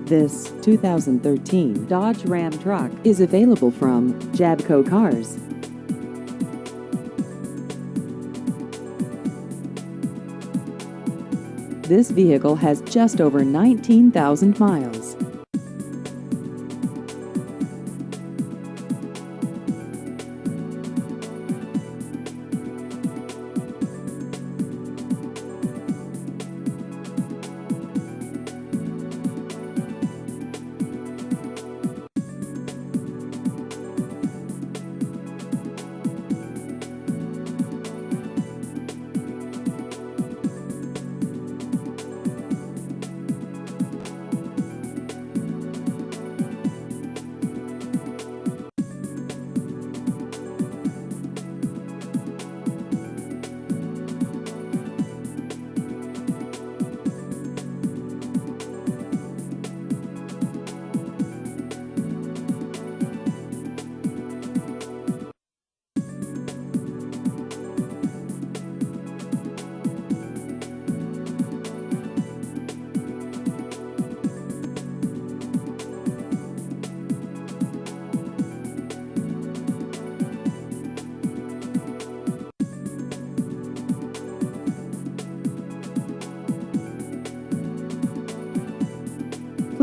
This 2013 Dodge Ram truck is available from Jabco Cars. This vehicle has just over 19,000 miles.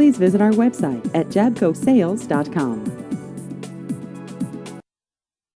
Please visit our website at jabcosales.com.